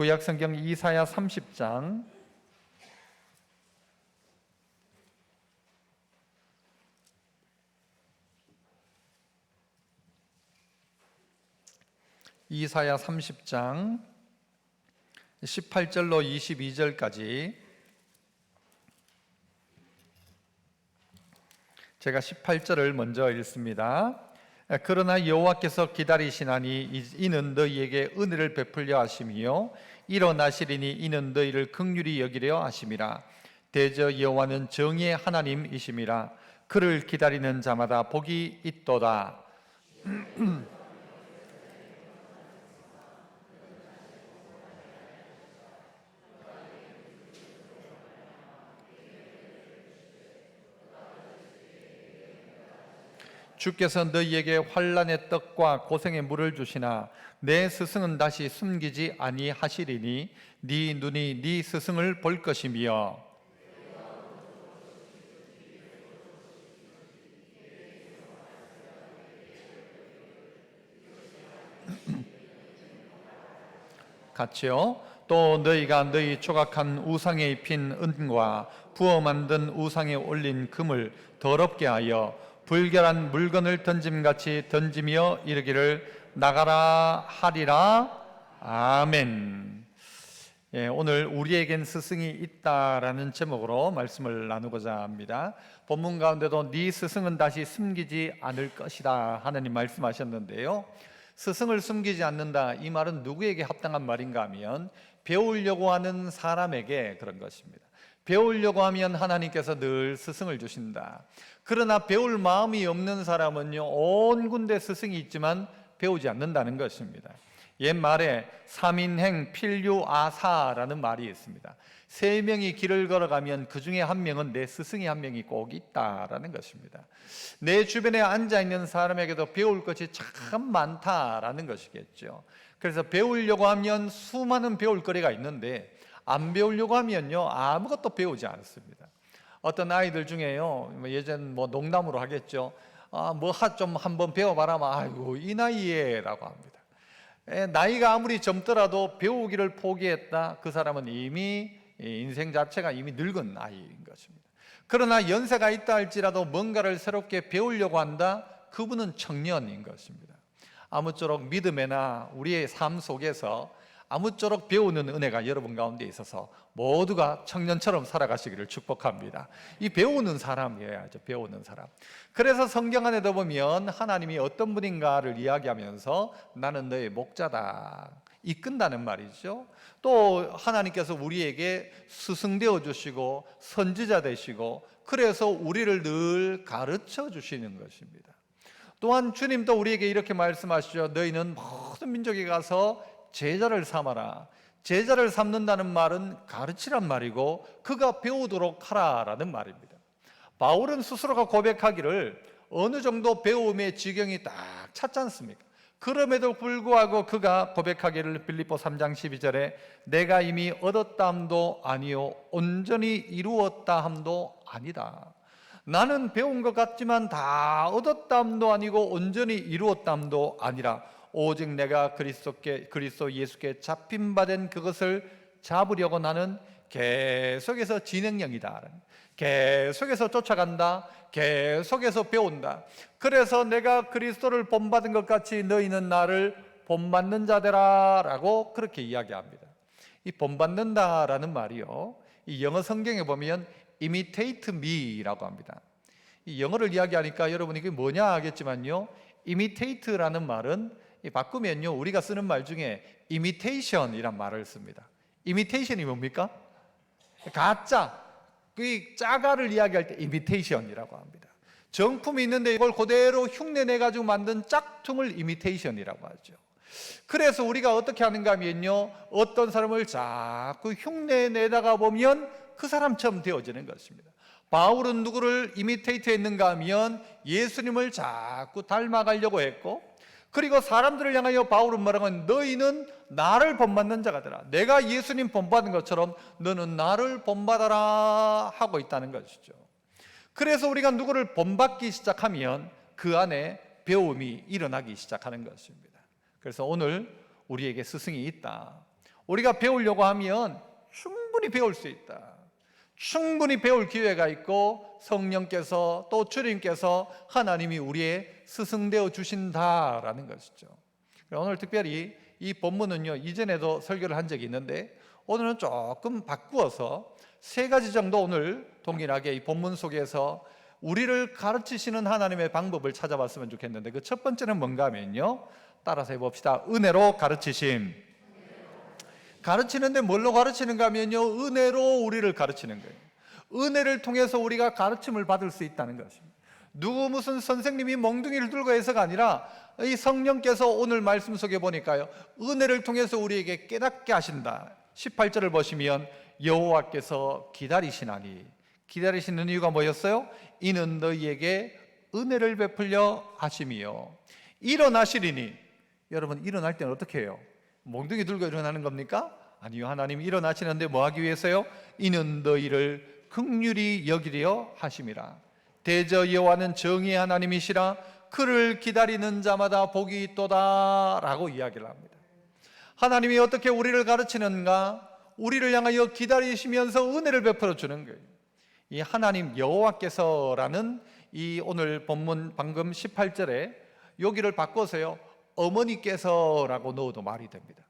구약성경 이사야 30장 이사야 30장 18절로 22절까지 제가 18절을 먼저 읽습니다. 그러나 여호와께서 기다리시나니 이는 너희에게 은혜를 베풀려 하심이요 일어나시리니 이는 너희를 긍휼히 여기려 하심이라. 대저 여호와는 정의의 하나님이심이라. 그를 기다리는 자마다 복이 있도다. 주께서 너희에게 환난의 떡과 고생의 물을 주시나 내 스승은 다시 숨기지 아니하시리니 네 눈이 네 스승을 볼 것이며 같이요. 또 너희가 너희 조각한 우상에 입힌 은과 부어 만든 우상에 올린 금을 더럽게 하여 불결한 물건을 던짐같이 던지며 이르기를 나가라 하리라. 아멘. 오늘 우리에겐 스승이 있다라는 제목으로 말씀을 나누고자 합니다. 본문 가운데도 네 스승은 다시 숨기지 않을 것이다 하느님 말씀하셨는데요, 스승을 숨기지 않는다, 이 말은 누구에게 합당한 말인가 하면 배우려고 하는 사람에게 그런 것입니다. 배우려고 하면 하나님께서 늘 스승을 주신다. 그러나 배울 마음이 없는 사람은요, 온 군데 스승이 있지만 배우지 않는다는 것입니다. 옛말에 3인행 필류아사라는 말이 있습니다. 3명이 길을 걸어가면 그 중에 한 명은 내 스승이 한 명이 꼭 있다라는 것입니다. 내 주변에 앉아있는 사람에게도 배울 것이 참 많다라는 것이겠죠. 그래서 배우려고 하면 수많은 배울 거리가 있는데 안 배우려고 하면요, 아무것도 배우지 않습니다. 어떤 아이들 중에요, 예전 농담으로 하겠죠. 좀 한번 배워봐라. 아이고 이 나이에 라고 합니다. 나이가 아무리 젊더라도 배우기를 포기했다, 그 사람은 이미 인생 자체가 이미 늙은 나이인 것입니다. 그러나 연세가 있다 할지라도 뭔가를 새롭게 배우려고 한다, 그분은 청년인 것입니다. 아무쪼록 믿음에나 우리의 삶 속에서 아무쪼록 배우는 은혜가 여러분 가운데 있어서 모두가 청년처럼 살아가시기를 축복합니다. 이 배우는 사람이어야죠. 배우는 사람. 그래서 성경 안에도 보면 하나님이 어떤 분인가를 이야기하면서 나는 너의 목자다, 이끈다는 말이죠. 또 하나님께서 우리에게 스승 되어 주시고 선지자 되시고 그래서 우리를 늘 가르쳐 주시는 것입니다. 또한 주님도 우리에게 이렇게 말씀하시죠. 너희는 모든 민족에 가서 제자를 삼아라. 제자를 삼는다는 말은 가르치란 말이고 그가 배우도록 하라라는 말입니다. 바울은 스스로가 고백하기를 어느 정도 배움의 지경이 딱 찼지 않습니까? 그럼에도 불구하고 그가 고백하기를 빌립보 3장 12절에 내가 이미 얻었다 함도 아니요 온전히 이루었다 함도 아니다. 나는 배운 것 같지만 다 얻었다 함도 아니고 온전히 이루었다 함도 아니라 오직 내가 그리스도 예수께 잡힌 바 된 그것을 잡으려고 나는 계속해서 진행형이다. 계속해서 쫓아간다. 계속해서 배운다. 그래서 내가 그리스도를 본받은 것 같이 너희는 나를 본받는 자되라 라고 그렇게 이야기합니다. 이 본받는다라는 말이요, 이 영어 성경에 보면 imitate me라고 합니다. 이 영어를 이야기하니까 여러분이 이게 뭐냐 하겠지만요, imitate라는 말은 바꾸면요, 우리가 쓰는 말 중에 imitation이란 말을 씁니다. imitation이 뭡니까? 가짜, 그 짜가를 이야기할 때 imitation이라고 합니다. 정품이 있는데 이걸 그대로 흉내내가지고 만든 짝퉁을 imitation이라고 하죠. 그래서 우리가 어떻게 하는가 하면요, 어떤 사람을 자꾸 흉내내다가 보면 그 사람처럼 되어지는 것입니다. 바울은 누구를 이미테이트 했는가 하면 예수님을 자꾸 닮아가려고 했고, 그리고 사람들을 향하여 바울은 뭐라고 하면 너희는 나를 본받는 자가 되라. 내가 예수님 본받은 것처럼 너는 나를 본받아라 하고 있다는 것이죠. 그래서 우리가 누구를 본받기 시작하면 그 안에 배움이 일어나기 시작하는 것입니다. 그래서 오늘 우리에게 스승이 있다. 우리가 배우려고 하면 충분히 배울 수 있다. 충분히 배울 기회가 있고 성령께서 또 주님께서 하나님이 우리의 스승되어 주신다라는 것이죠. 오늘 특별히 이 본문은요, 이전에도 설교를 한 적이 있는데 오늘은 조금 바꾸어서 세 가지 정도 오늘 동일하게 이 본문 속에서 우리를 가르치시는 하나님의 방법을 찾아봤으면 좋겠는데, 그 첫 번째는 뭔가 하면요, 따라서 해봅시다. 은혜로 가르치심. 가르치는데 뭘로 가르치는가 하면요, 은혜로 우리를 가르치는 거예요. 은혜를 통해서 우리가 가르침을 받을 수 있다는 것입니다. 누구 무슨 선생님이 몽둥이를 들고 해서가 아니라 이 성령께서 오늘 말씀 속에 보니까요, 은혜를 통해서 우리에게 깨닫게 하신다. 18절을 보시면 여호와께서 기다리시나니, 기다리시는 이유가 뭐였어요? 이는 너희에게 은혜를 베풀려 하심이요 일어나시리니. 여러분, 일어날 때는 어떻게 해요? 몽둥이 들고 일어나는 겁니까? 아니요, 하나님이 일어나시는데 뭐 하기 위해서요? 이는 너희를 긍휼히 여기려 하심이라. 대저 여호와는 정의의 하나님이시라. 그를 기다리는 자마다 복이 있도다 라고 이야기를 합니다. 하나님이 어떻게 우리를 가르치는가? 우리를 향하여 기다리시면서 은혜를 베풀어 주는 거예요. 이 하나님 여호와께서라는 이 오늘 본문 방금 18절에 여기를 바꿔서요, 어머니께서라고 넣어도 말이 됩니다.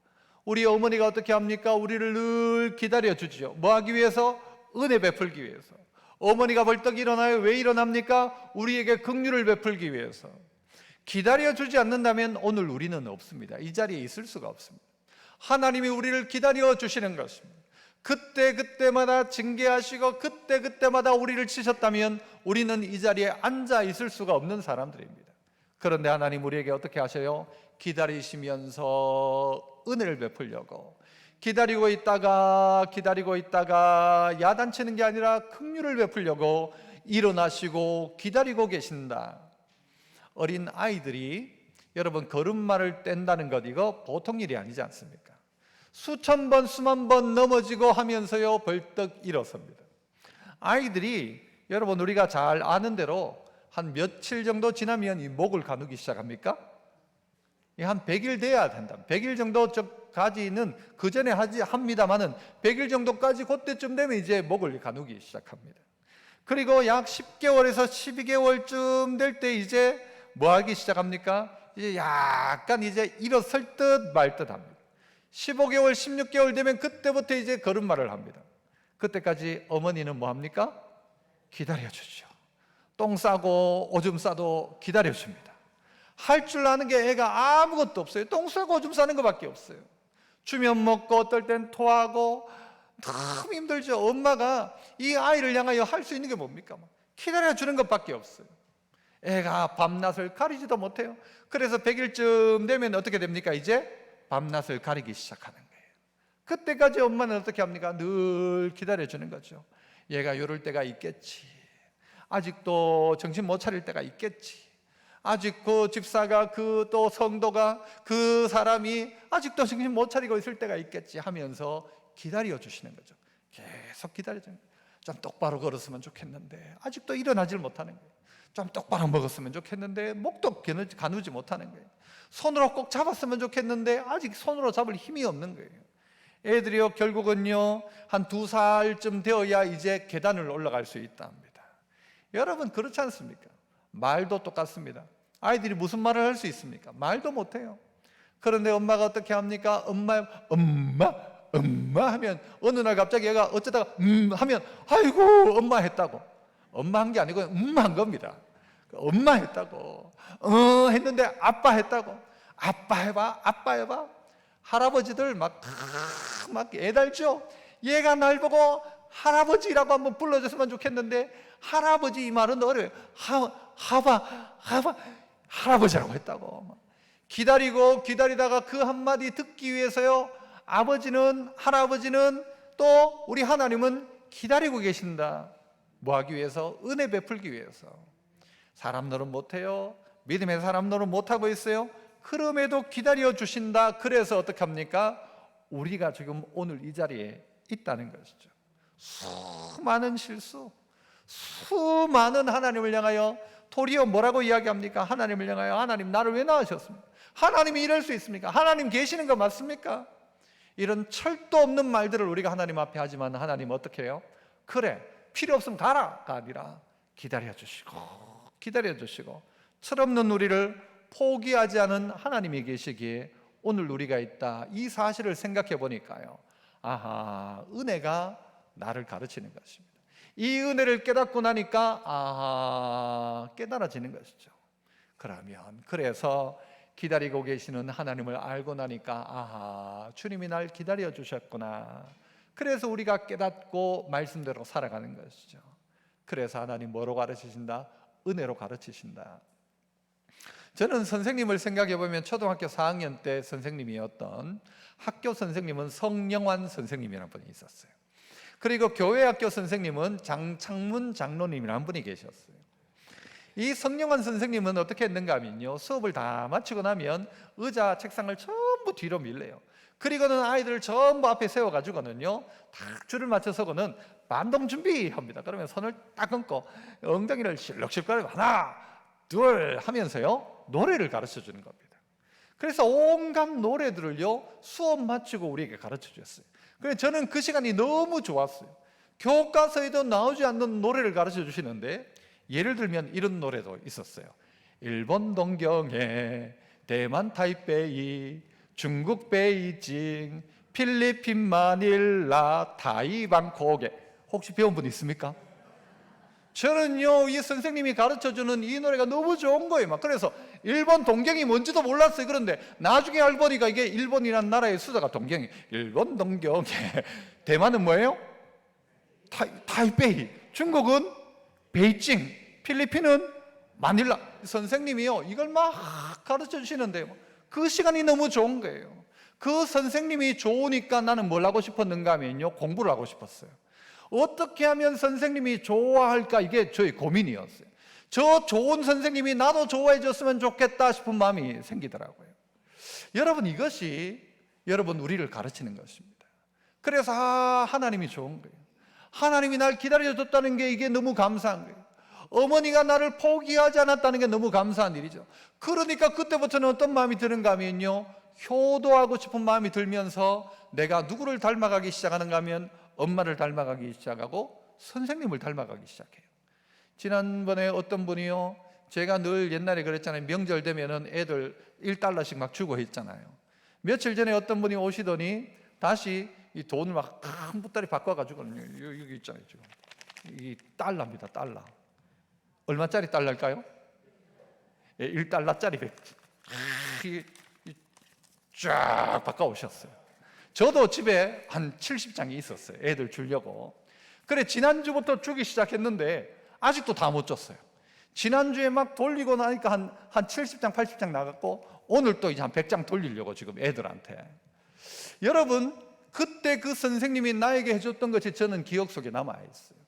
우리 어머니가 어떻게 합니까? 우리를 늘 기다려 주죠. 뭐 하기 위해서? 은혜 베풀기 위해서. 어머니가 벌떡 일어나요. 왜 일어납니까? 우리에게 긍휼을 베풀기 위해서. 기다려 주지 않는다면 오늘 우리는 없습니다. 이 자리에 있을 수가 없습니다. 하나님이 우리를 기다려 주시는 것입니다. 그때그때마다 징계하시고 그때그때마다 우리를 치셨다면 우리는 이 자리에 앉아 있을 수가 없는 사람들입니다. 그런데 하나님 우리에게 어떻게 하셔요? 기다리시면서 은혜를 베풀려고 기다리고 있다가 야단치는 게 아니라 긍휼을 베풀려고 일어나시고 기다리고 계신다. 어린 아이들이 여러분 걸음마를 뗀다는 것, 이거 보통 일이 아니지 않습니까? 수천 번 수만 번 넘어지고 하면서요 벌떡 일어섭니다. 아이들이 여러분 우리가 잘 아는 대로 한 며칠 정도 지나면 이 목을 가누기 시작합니까? 한 100일 돼야 된다. 100일 정도까지는 그 전에 합니다만은 100일 정도까지 그때쯤 되면 이제 목을 가누기 시작합니다. 그리고 약 10개월에서 12개월쯤 될 때 이제 뭐 하기 시작합니까? 이제 약간 이제 일어설 듯 말 듯 합니다. 15개월, 16개월 되면 그때부터 이제 걸음마를 합니다. 그때까지 어머니는 뭐 합니까? 기다려주죠. 똥 싸고 오줌 싸도 기다려줍니다. 할 줄 아는 게 애가 아무것도 없어요. 똥 싸고 오줌 싸는 것밖에 없어요. 주면 먹고 어떨 땐 토하고 너무 힘들죠. 엄마가 이 아이를 향하여 할 수 있는 게 뭡니까? 기다려주는 것밖에 없어요. 애가 밤낮을 가리지도 못해요. 그래서 100일쯤 되면 어떻게 됩니까? 이제 밤낮을 가리기 시작하는 거예요. 그때까지 엄마는 어떻게 합니까? 늘 기다려주는 거죠. 얘가 이럴 때가 있겠지. 아직도 정신 못 차릴 때가 있겠지. 아직 그 집사가 그 또 성도가 그 사람이 아직도 정신 못 차리고 있을 때가 있겠지 하면서 기다려 주시는 거죠. 계속 기다려주는 거예요. 좀 똑바로 걸었으면 좋겠는데 아직도 일어나질 못하는 거예요. 좀 똑바로 먹었으면 좋겠는데 목도 가누지 못하는 거예요. 손으로 꼭 잡았으면 좋겠는데 아직 손으로 잡을 힘이 없는 거예요. 애들이요 결국은요 한 2살쯤 되어야 이제 계단을 올라갈 수 있다 합니다. 여러분 그렇지 않습니까? 말도 똑같습니다. 아이들이 무슨 말을 할 수 있습니까? 말도 못해요. 그런데 엄마가 어떻게 합니까? 엄마 하면 어느 날 갑자기 얘가 어쩌다가 하면 아이고 엄마 했다고. 엄마 한 게 아니고 한 겁니다. 엄마 했다고. 했는데 아빠 했다고. 아빠 해봐. 할아버지들 막 애달죠. 얘가 날 보고 할아버지라고 한번 불러줬으면 좋겠는데 할아버지 이 말은 어려워요. 할아버지라고 했다고. 기다리다가 그 한마디 듣기 위해서요 할아버지는 또 우리 하나님은 기다리고 계신다. 뭐 하기 위해서? 은혜 베풀기 위해서. 사람 노릇 못해요. 믿음의 사람 노릇 못하고 있어요. 그럼에도 기다려 주신다. 그래서 어떻게 합니까? 우리가 지금 오늘 이 자리에 있다는 것이죠. 수많은 실수, 수많은 하나님을 향하여 도리어 뭐라고 이야기합니까? 하나님을 향하여 하나님 나를 왜 낳으셨습니까? 하나님이 이럴 수 있습니까? 하나님 계시는 거 맞습니까? 이런 철도 없는 말들을 우리가 하나님 앞에 하지만 하나님 어떻게 해요? 그래, 필요 없으면 가라가 아니라 기다려주시고 철없는 우리를 포기하지 않은 하나님이 계시기에 오늘 우리가 있다, 이 사실을 생각해 보니까요, 아하, 은혜가 나를 가르치는 것입니다. 이 은혜를 깨닫고 나니까 아하, 깨달아지는 것이죠. 그러면 그래서 기다리고 계시는 하나님을 알고 나니까 아하, 주님이 날 기다려 주셨구나. 그래서 우리가 깨닫고 말씀대로 살아가는 것이죠. 그래서 하나님 뭐로 가르치신다? 은혜로 가르치신다. 저는 선생님을 생각해 보면 초등학교 4학년 때 선생님이었던 학교 선생님은 성영환 선생님이라는 분이 있었어요. 그리고 교회 학교 선생님은 장창문 장로님이라는 분이 계셨어요. 이 성영환 선생님은 어떻게 했는가 하면요, 수업을 다 마치고 나면 의자 책상을 전부 뒤로 밀래요. 그리고는 아이들을 전부 앞에 세워가지고는요, 딱 줄을 맞춰서고는 반동 준비합니다. 그러면 손을 딱 얹고 엉덩이를 실룩실룩 하나 둘 하면서요, 노래를 가르쳐 주는 겁니다. 그래서 온갖 노래들을요, 수업 마치고 우리에게 가르쳐 줬어요. 그래서 저는 그 시간이 너무 좋았어요. 교과서에도 나오지 않는 노래를 가르쳐 주시는데, 예를 들면 이런 노래도 있었어요. 일본 동경에 대만 타이베이, 중국 베이징, 필리핀 마닐라, 타이 방콕에. 혹시 배운 분 있습니까? 저는요, 이 선생님이 가르쳐주는 이 노래가 너무 좋은 거예요. 그래서 일본 동경이 뭔지도 몰랐어요. 그런데 나중에 알고 보니까 이게 일본이라는 나라의 수도가 동경이. 일본 동경에 대만은 뭐예요? 타이베이. 중국은 베이징. 필리핀은 마닐라. 선생님이요, 이걸 막 가르쳐 주시는데요, 그 시간이 너무 좋은 거예요. 그 선생님이 좋으니까 나는 뭘 하고 싶었는가 하면요, 공부를 하고 싶었어요. 어떻게 하면 선생님이 좋아할까, 이게 저의 고민이었어요. 저 좋은 선생님이 나도 좋아해 줬으면 좋겠다 싶은 마음이 생기더라고요. 여러분, 이것이 여러분 우리를 가르치는 것입니다. 그래서 하나님이 좋은 거예요. 하나님이 날 기다려줬다는 게 이게 너무 감사한 거예요. 어머니가 나를 포기하지 않았다는 게 너무 감사한 일이죠. 그러니까 그때부터는 어떤 마음이 드는가 하면요, 효도하고 싶은 마음이 들면서 내가 누구를 닮아가기 시작하는가 하면 엄마를 닮아가기 시작하고 선생님을 닮아가기 시작해요. 지난번에 어떤 분이요, 제가 늘 옛날에 그랬잖아요. 명절 되면은 애들 $1씩 막 주고 했잖아요. 며칠 전에 어떤 분이 오시더니 다시 이 돈을 막 한 보따리 바꿔가지고는 여기 있잖아요. 지금 이 달러입니다. 달러. 얼마짜리 달러일까요? $1짜리 쫙 바꿔오셨어요. 저도 집에 한 70장이 있었어요. 애들 주려고. 그래, 지난주부터 주기 시작했는데 아직도 다 못 줬어요. 지난주에 막 돌리고 나니까 한 70장, 80장 나갔고, 오늘 또 이제 한 100장 돌리려고 지금 애들한테. 여러분, 그때 그 선생님이 나에게 해줬던 것이 저는 기억 속에 남아있어요.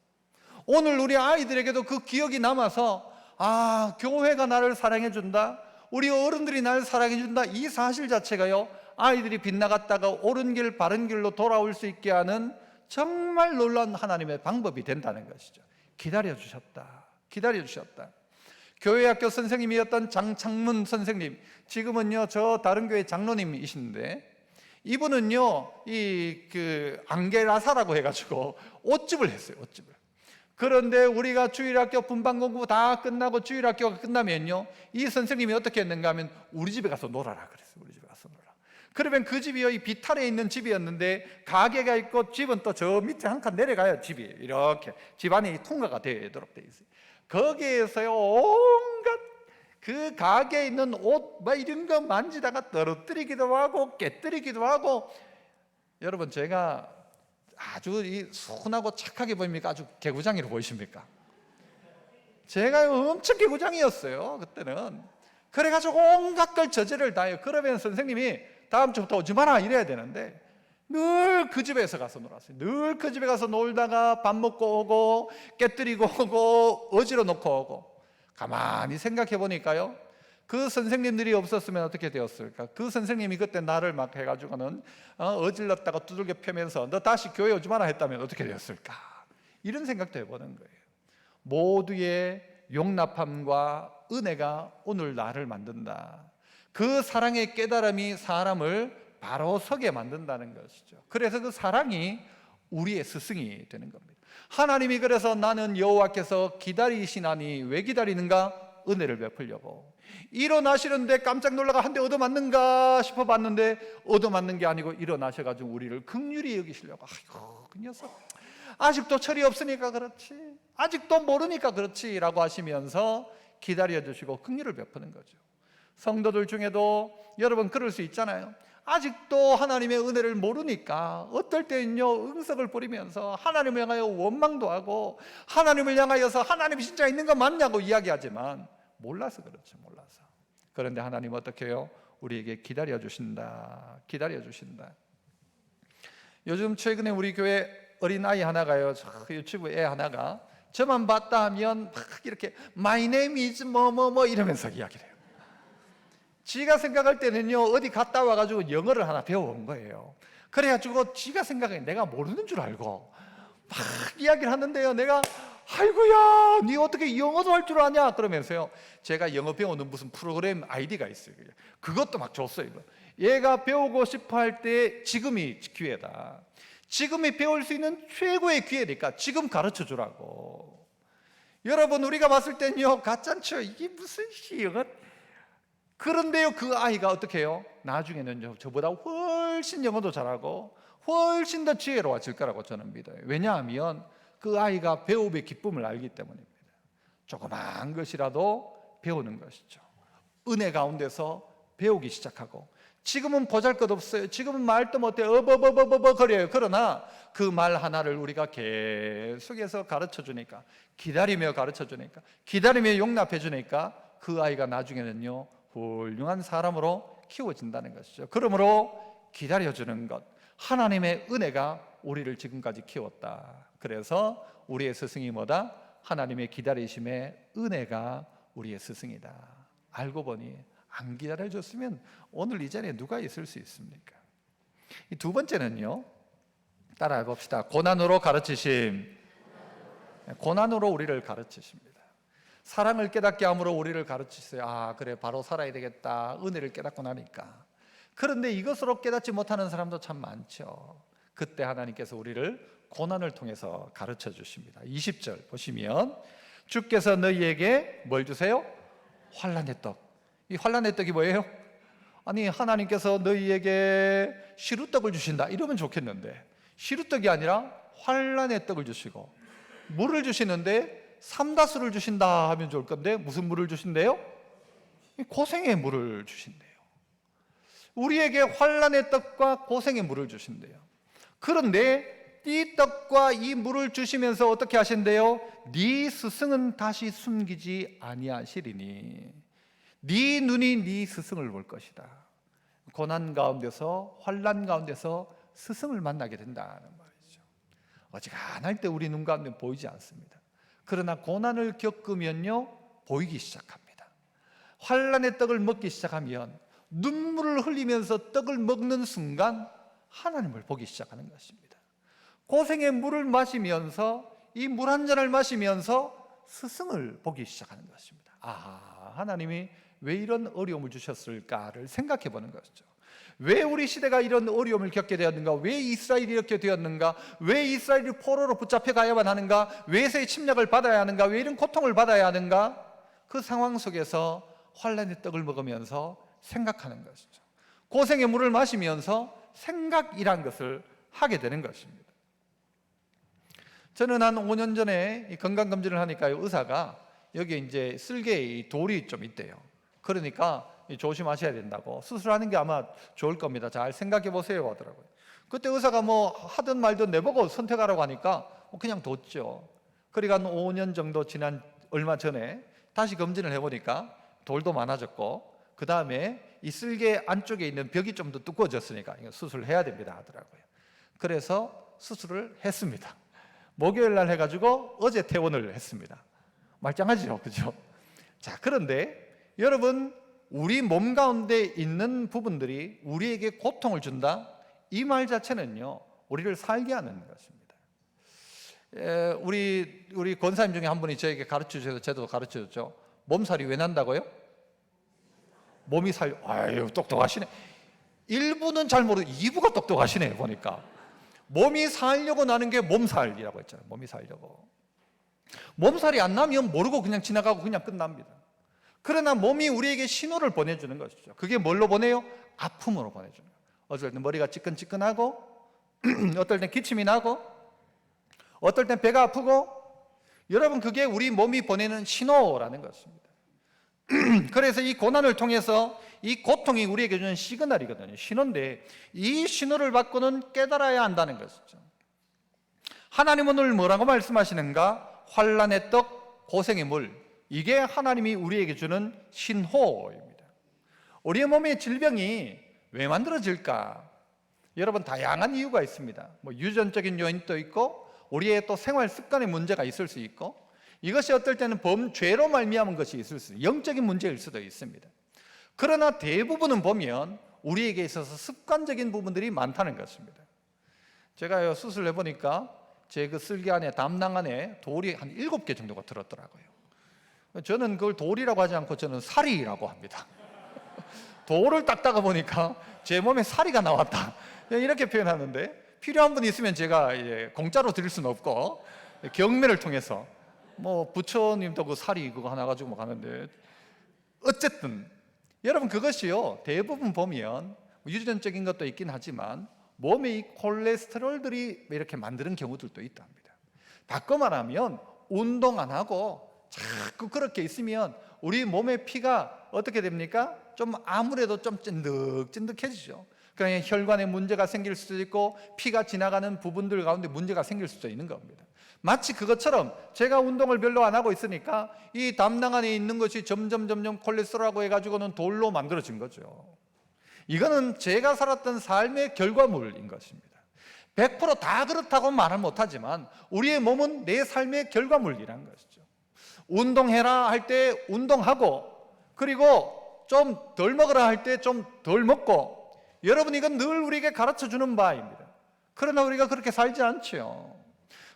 오늘 우리 아이들에게도 그 기억이 남아서, 아, 교회가 나를 사랑해준다, 우리 어른들이 나를 사랑해준다, 이 사실 자체가요, 아이들이 빗나갔다가 옳은 길, 바른 길로 돌아올 수 있게 하는 정말 놀라운 하나님의 방법이 된다는 것이죠. 기다려주셨다. 교회학교 선생님이었던 장창문 선생님, 지금은요, 저 다른 교회 장로님이신데, 이분은요, 안게라사라고 해가지고 옷집을 했어요. 옷집을. 그런데 우리가 주일학교 분반 공부 다 끝나고 주일학교가 끝나면요, 이 선생님이 어떻게 했는가 하면 우리 집에 가서 놀아라 그랬어요. 우리 집에 가서 놀아. 그러면 그 집이요, 이 비탈에 있는 집이었는데 가게가 있고 집은 또 저 밑에 한 칸 내려가요. 집이 이렇게 집안이 통과가 되도록 돼 있어요. 거기에서요, 온갖 그 가게에 있는 옷 뭐 이런 거 만지다가 떨어뜨리기도 하고 깨뜨리기도 하고. 여러분, 제가 아주 순하고 착하게 보입니까? 아주 개구장이로 보이십니까? 제가 엄청 개구장이었어요, 그때는. 그래가지고 온갖 걸 저지를 다 해요. 그러면 선생님이 다음 주부터 오지 마라 이래야 되는데, 늘 그 집에서 가서 놀았어요. 늘 그 집에 가서 놀다가 밥 먹고 오고 깨뜨리고 오고 어지러 놓고 오고. 가만히 생각해 보니까요, 그 선생님들이 없었으면 어떻게 되었을까? 그 선생님이 그때 나를 막 해가지고는 어질렀다가 두들겨 패면서 너 다시 교회 오지 마라 했다면 어떻게 되었을까? 이런 생각도 해보는 거예요. 모두의 용납함과 은혜가 오늘 나를 만든다. 그 사랑의 깨달음이 사람을 바로 서게 만든다는 것이죠. 그래서 그 사랑이 우리의 스승이 되는 겁니다. 하나님이 그래서 나는 여호와께서 기다리시나니 왜 기다리는가? 은혜를 베풀려고. 일어나시는데 깜짝 놀라가 한 대 얻어맞는가 싶어 봤는데 얻어맞는 게 아니고 일어나셔가지고 우리를 긍휼히 여기시려고. 아이고 그 녀석 아직도 철이 없으니까 그렇지, 아직도 모르니까 그렇지 라고 하시면서 기다려주시고 긍휼을 베푸는 거죠. 성도들 중에도 여러분 그럴 수 있잖아요. 아직도 하나님의 은혜를 모르니까 어떨 때는요 응석을 부리면서 하나님을 향하여 원망도 하고 하나님을 향하여서 하나님이 진짜 있는 거 맞냐고 이야기하지만 몰라서 그렇죠. 몰라서. 그런데 하나님 어떻게 해요? 우리에게 기다려주신다. 기다려주신다. 요즘 최근에 우리 교회 어린아이 하나가요, 유치부 애 하나가 저만 봤다 하면 막 이렇게 My name is 뭐뭐뭐 이러면서 이야기를 해요. 지가 생각할 때는요 어디 갔다 와가지고 영어를 하나 배워온 거예요. 그래가지고 지가 생각해 내가 모르는 줄 알고 막 이야기를 하는데요, 내가 아이고야 니 어떻게 영어도 할 줄 아냐 그러면서요, 제가 영어 배우는 무슨 프로그램 아이디가 있어요. 그것도 막 줬어요. 얘가 배우고 싶어 할 때 지금이 기회다. 지금이 배울 수 있는 최고의 기회니까 지금 가르쳐 주라고. 여러분 우리가 봤을 땐요 가짠죠. 이게 무슨 영어. 그런데요 그 아이가 어떻게 해요? 나중에는 저보다 훨씬 영어도 잘하고 훨씬 더 지혜로워질 거라고 저는 믿어요. 왜냐하면 그 아이가 배움의 기쁨을 알기 때문입니다. 조그마한 것이라도 배우는 것이죠. 은혜 가운데서 배우기 시작하고, 지금은 보잘것없어요. 지금은 말도 못해 어버버버버버 거려요. 그러나 그 말 하나를 우리가 계속해서 가르쳐주니까, 기다리며 가르쳐주니까, 기다리며 용납해주니까 그 아이가 나중에는요 훌륭한 사람으로 키워진다는 것이죠. 그러므로 기다려주는 것, 하나님의 은혜가 우리를 지금까지 키웠다. 그래서 우리의 스승이 뭐다? 하나님의 기다리심의 은혜가 우리의 스승이다. 알고 보니 안 기다려줬으면 오늘 이 자리에 누가 있을 수 있습니까? 이 두 번째는요, 따라해 봅시다. 고난으로 가르치심. 고난으로 우리를 가르치십니다. 사랑을 깨닫게 함으로 우리를 가르치세요. 아 그래 바로 살아야 되겠다, 은혜를 깨닫고 나니까. 그런데 이것으로 깨닫지 못하는 사람도 참 많죠. 그때 하나님께서 우리를 고난을 통해서 가르쳐 주십니다. 20절 보시면 주께서 너희에게 뭘 주세요? 환난의 떡. 이 환난의 떡이 뭐예요? 아니 하나님께서 너희에게 시루떡을 주신다 이러면 좋겠는데 시루떡이 아니라 환난의 떡을 주시고 물을 주시는데 삼다수를 주신다 하면 좋을 건데 무슨 물을 주신대요? 고생의 물을 주신대요. 우리에게 환난의 떡과 고생의 물을 주신대요. 그런데 이 떡과 이 물을 주시면서 어떻게 하신대요? 네 스승은 다시 숨기지 아니하시리니 네 눈이 네 스승을 볼 것이다. 고난 가운데서 환난 가운데서 스승을 만나게 된다는 말이죠. 어지간할 때 우리 눈 가운데 보이지 않습니다. 그러나 고난을 겪으면요 보이기 시작합니다. 환난의 떡을 먹기 시작하면 눈물을 흘리면서 떡을 먹는 순간 하나님을 보기 시작하는 것입니다. 고생의 물을 마시면서 이 물 한 잔을 마시면서 스승을 보기 시작하는 것입니다. 아, 하나님이 왜 이런 어려움을 주셨을까를 생각해 보는 것이죠. 왜 우리 시대가 이런 어려움을 겪게 되었는가? 왜 이스라엘이 이렇게 되었는가? 왜 이스라엘이 포로로 붙잡혀 가야만 하는가? 왜 세의 침략을 받아야 하는가? 왜 이런 고통을 받아야 하는가? 그 상황 속에서 환난의 떡을 먹으면서 생각하는 것이죠. 고생의 물을 마시면서 생각이란 것을 하게 되는 것입니다. 저는 한 5년 전에 건강검진을 하니까 의사가 여기 이제 쓸개에 돌이 좀 있대요. 그러니까 조심하셔야 된다고, 수술하는 게 아마 좋을 겁니다. 잘 생각해 보세요 하더라고요. 그때 의사가 뭐 하든 말든 내보고 선택하라고 하니까 그냥 뒀죠. 그러니까 한 5년 정도 지난 얼마 전에 다시 검진을 해보니까 돌도 많아졌고 그 다음에 이 쓸개 안쪽에 있는 벽이 좀 더 두꺼워졌으니까 이거 수술을 해야 됩니다 하더라고요. 그래서 수술을 했습니다. 목요일 날 해가지고 어제 퇴원을 했습니다. 말짱하죠, 그죠? 자, 그런데 여러분, 우리 몸 가운데 있는 부분들이 우리에게 고통을 준다? 이 말 자체는요, 우리를 살게 하는 것입니다. 우리 권사님 중에 한 분이 저에게 가르쳐 주셔서 저도 가르쳐 줬죠. 몸살이 왜 난다고요? 몸이 아유, 똑똑하시네. 1부는 잘 모르고 2부가 똑똑하시네요. 보니까 몸이 살려고 나는 게 몸살이라고 했잖아요. 몸이 살려고. 몸살이 안 나면 모르고 그냥 지나가고 그냥 끝납니다. 그러나 몸이 우리에게 신호를 보내주는 것이죠. 그게 뭘로 보내요? 아픔으로 보내주는 거예요. 어떨 땐 머리가 찌끈찌끈하고 어떨 땐 기침이 나고 어떨 땐 배가 아프고, 여러분 그게 우리 몸이 보내는 신호라는 것입니다. 그래서 이 고난을 통해서 이 고통이 우리에게 주는 시그널이거든요. 신호인데 이 신호를 받고는 깨달아야 한다는 것이죠. 하나님은 오늘 뭐라고 말씀하시는가? 환난의 떡, 고생의 물, 이게 하나님이 우리에게 주는 신호입니다. 우리의 몸의 질병이 왜 만들어질까? 여러분 다양한 이유가 있습니다. 유전적인 요인도 있고 우리의 또 생활 습관의 문제가 있을 수 있고, 이것이 어떨 때는 범죄로 말미암은 것이 있을 수 있어요. 영적인 문제일 수도 있습니다. 그러나 대부분은 보면 우리에게 있어서 습관적인 부분들이 많다는 것입니다. 제가 수술을 해보니까 제 그 쓸개 안에, 담낭 안에 돌이 한 7개 정도가 들었더라고요. 저는 그걸 돌이라고 하지 않고 저는 살이라고 합니다. 돌을 닦다가 보니까 제 몸에 살이가 나왔다, 이렇게 표현하는데, 필요한 분 있으면 제가 공짜로 드릴 수는 없고 경매를 통해서 부처님도 그 살이 그거 하나 가지고 가는데, 어쨌든 여러분 그것이요, 대부분 보면 유전적인 것도 있긴 하지만 몸에 이 콜레스테롤들이 이렇게 만드는 경우들도 있답니다. 바꿔 말하면 운동 안 하고 자꾸 그렇게 있으면 우리 몸의 피가 어떻게 됩니까? 좀 아무래도 좀 찐득찐득해지죠. 그러니 혈관에 문제가 생길 수도 있고 피가 지나가는 부분들 가운데 문제가 생길 수도 있는 겁니다. 마치 그것처럼 제가 운동을 별로 안 하고 있으니까 이 담낭 안에 있는 것이 점점 콜레스테롤하고 해가지고는 돌로 만들어진 거죠. 이거는 제가 살았던 삶의 결과물인 것입니다. 100%다 그렇다고 말은 못하지만 우리의 몸은 내 삶의 결과물이라는 것이죠. 운동해라 할 때 운동하고, 그리고 좀 덜 먹으라 할 때 좀 덜 먹고, 여러분 이건 늘 우리에게 가르쳐주는 바입니다. 그러나 우리가 그렇게 살지 않죠.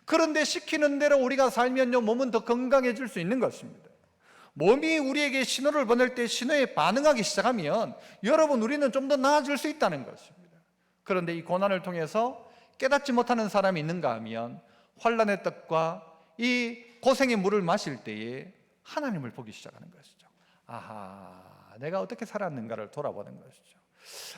그런데 시키는 대로 우리가 살면요, 몸은 더 건강해질 수 있는 것입니다. 몸이 우리에게 신호를 보낼 때 신호에 반응하기 시작하면 여러분 우리는 좀 더 나아질 수 있다는 것입니다. 그런데 이 고난을 통해서 깨닫지 못하는 사람이 있는가 하면 환난의 떡과 이 고생의 물을 마실 때에 하나님을 보기 시작하는 것이죠. 아하, 내가 어떻게 살았는가를 돌아보는 것이죠.